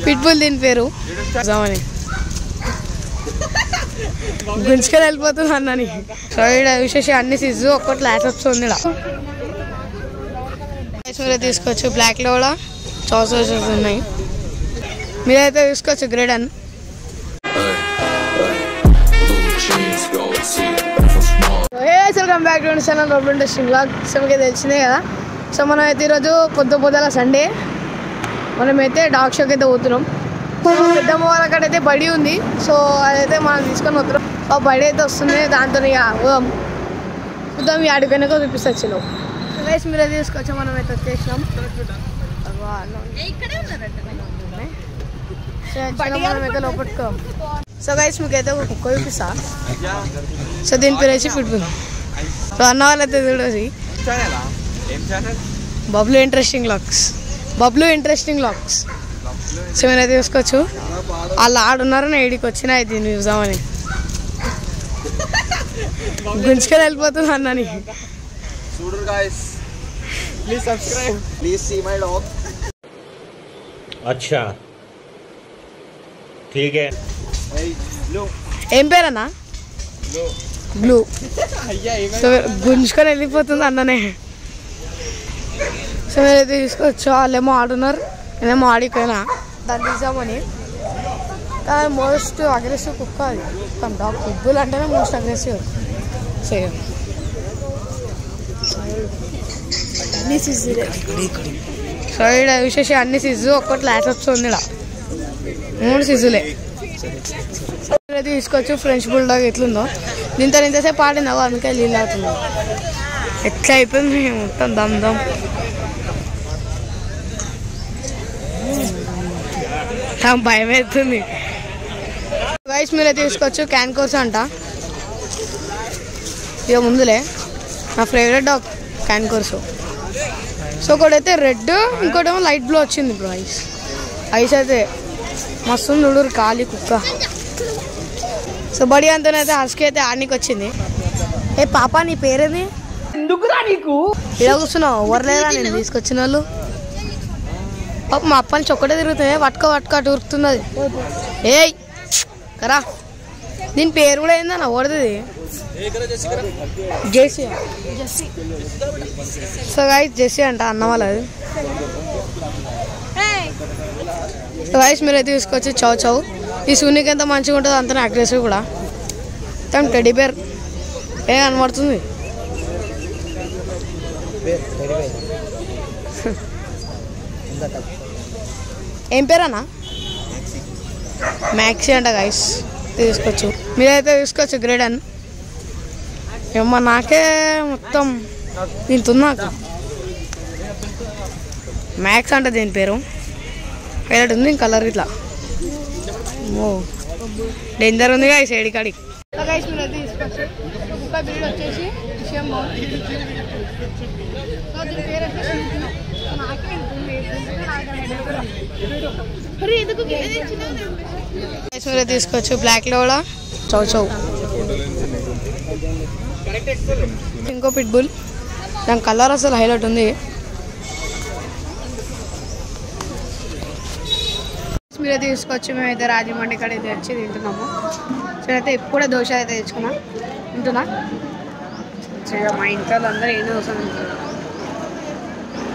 Pitbull దీని పేరు జామని గుంజుకొని వెళ్ళిపోతుంది అన్నని. సో ఇక్కడ విశేషం అన్ని సిజ్జు ఒక్కటి లాట్ వస్తుంది. మీరే తీసుకోవచ్చు. బ్లాక్లో కూడా చాసెస్ ఉన్నాయి. మీరైతే తీసుకోవచ్చు గ్రేడ్ అని. Welcome back to channel road industry blog. So మీకు తెలిసిందే కదా. సో మనం అయితే ఈరోజు పొద్దుల సండే మనమైతే డాగ్ షోకి అయితే పోతున్నాం. పెద్దమ్మ వాళ్ళ కాడ అయితే బడి ఉంది. సో అదైతే మనం తీసుకొని పోతున్నాం. ఆ బడి అయితే వస్తుంది. దాంతో ఇక చూద్దాం. ఈ అడిగినాక చూపిస్తాను. గైస్ మీరే తీసుకోవచ్చు. మనం అయితే వచ్చేసినాం. మనం అయితే లోపట్టుకో. సో గైస్ మీకు అయితే ఒక కుక్క చూపిస్తా. సో దీని పేరు వచ్చి పిట్బుల్. సో అన్న వాళ్ళైతే చూడసి బబ్లు ఇంట్రెస్టింగ్ లాక్స్. సో మీరైతే తీసుకోవచ్చు. వాళ్ళు ఆడున్నారని ఏడికి వచ్చిన అయితే చూద్దామని గుంజుకొని వెళ్ళిపోతుంది అన్నని. अच्छा ठीक है. ఏం పేరన్నా? బ్లూ. సో గుంజుకొని వెళ్ళిపోతుంది అన్ననే. సో మీరైతే తీసుకోవచ్చు. వాళ్ళేమో ఆడున్నారు, నేనేమో ఆడిపోయినా. దాన్ని తీసామని. కానీ మోస్ట్ అగ్రెసివ్ కుక్క అది. డాగ్ పిట్బుల్ అంటేనే మోస్ట్ అగ్రెసివ్. సో సో ఇక్కడ విశేషం అన్ని సిజ్జు ఒక్కటి లాట్ వస్తుంది. 3 సిజ్జులే తీసుకోవచ్చు. ఫ్రెంచ్ బుల్డాగ్ ఎట్లుందో దీంతో ఇంతసేపు ఆడిందో అందుకే నీళ్ళు అవుతుంది. ఎట్లా అయిపోయింది మొత్తం దమ్ భయం అవుతుంది. గైస్ మీరే తీసుకోవచ్చు. క్యాన్ కోర్స్ అంట. ఇక ముందులే నా favourite dog can course. So ఒకటైతే రెడ్, ఇంకోటేమో లైట్ బ్లూ వచ్చింది. ఇప్పుడు ఐస్ అయితే మస్తు చూడరు ఖాళీ కుక్క. సో బడి అంతనైతే హస్కి అయితే ఆడనికి వచ్చింది. ఏ పాప నీ పేరేది? ఎందుకురా నీకు ఇలా కూర్చున్నావు? ఎవరు లేదా నేను తీసుకొచ్చిన వాళ్ళు? పాప మా అప్ప నుంచి ఒక్కటే తిరుగుతుంది. పట్టుక అటు ఉరుకుతుంది అది. ఏయ్ కరా. దీని పేరు కూడా ఏందన్న ఓడది? జెస్సీ. సో గైస్ జెస్సీ అంట అన్న వాళ్ళది. సో గైస్ మీరైతే తీసుకోవచ్చు. చౌ ఈ సూనికి ఎంత మంచిగా ఉంటుందో అంతనే అగ్రెసివ్ కూడా. మొత్తం టెడ్డీ బేర్ ఏ కనబడుతుంది. ఏం పేరన్నా? మ్యాక్సీ అంట. గైస్ తీసుకోవచ్చు. మీరైతే తీసుకోవచ్చు గ్రేడ్ అని. ఏమన్నా నాకే మొత్తం తింటున్నా. మ్యాక్స్ అంట దీని పేరు. హైలైట్ ఉంది కలర్ ఇట్లా. ఓ డేంజర్ ఉంది గైస్ ఏడి కాడికి. గైస్ మీరైతే తీసుకోవచ్చు. కుక్క బ్రీడ్ వచ్చేసి దీని పేరు అయితే తీసుకోవచ్చు. బ్లాక్లో కూడా చౌ. ఇంకో పిట్బుల్. దాని కలర్ అసలు హైలైట్ ఉంది. మీరైతే తీసుకోవచ్చు. మేమైతే రాజమండ్రి కాడ అయితే వచ్చి తింటున్నాము. సో అయితే ఇప్పుడే దోశ అయితే తింటున్నా. మా ఇంట్లో అందరూ ఏదో దోశ తింటున్నారు.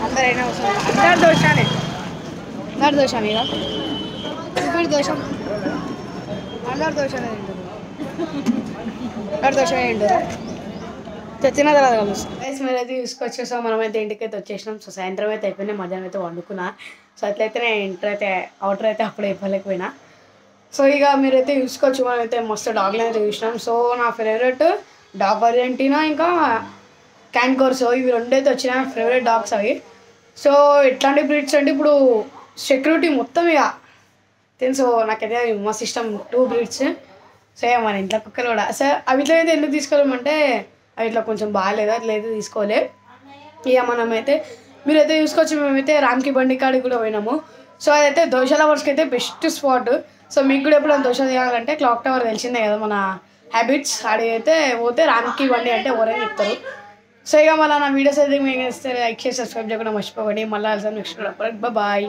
అందరు దోశనే. అందరు దోశ మీద ఇప్పుడు దోశ అందరు దోశనే తింటారు. అందరు దోశ తింటారు. తెచ్చిన తర్వాత కలుస్తాం. గైస్ మీరైతే తీసుకొచ్చి. సో మనమైతే ఇంటికి అయితే వచ్చేసినాం. సో సాయంత్రం అయితే అయిపోయినా, మధ్యాహ్నం అయితే వండుకున్నా. సో అట్లయితే నేను అవుటర్ అయితే అప్పుడు అయిపోలేకపోయినా. సో ఇక మీరైతే చూసుకోవచ్చు. మనమైతే మస్తు డాగ్లు అయితే చూసినాం. సో నా ఫేవరెట్ డాగ్ అర్జెంటీనా ఇంకా క్యాన్ కోర్సో ఇవి రెండైతే వచ్చిన ఫేవరెట్ డాగ్స్ అవి. సో ఎట్లాంటి బ్రీడ్స్ అంటే ఇప్పుడు సెక్యూరిటీ మొత్తం ఇక తెలుసు నాకైతే మస్తు ఇష్టం. 2 బ్రీడ్స్. సో మన ఇంట్లో కుక్కలు కూడా. సో అవి ఇట్లా అయితే ఎందుకు తీసుకోలేమంటే అవి ఇట్లా కొంచెం బాగాలేదు, అట్లయితే తీసుకోలే. ఇక మనమైతే మీరైతే చూసుకోవచ్చు. మేమైతే రామ్కి బండి కాడికి కూడా పోయినాము. సో అదైతే దోశ లవర్స్కి అయితే బెస్ట్ స్పాట్. సో మీకు కూడా ఎప్పుడైనా దోశ చేయాలంటే క్లాక్ టవర్ తెలిసిందే కదా మన హ్యాబిట్స్. అడిగితే పోతే రామ్కి బండి అంటే ఎవరైనా చెప్తారు. సో ఇక మళ్ళీ నా వీడియోస్ అయితే మీకు లైక్ చేసి సబ్స్క్రైబ్ చేయకుండా మర్చిపోకండి. మళ్ళీ నెక్స్ట్ బాయ్.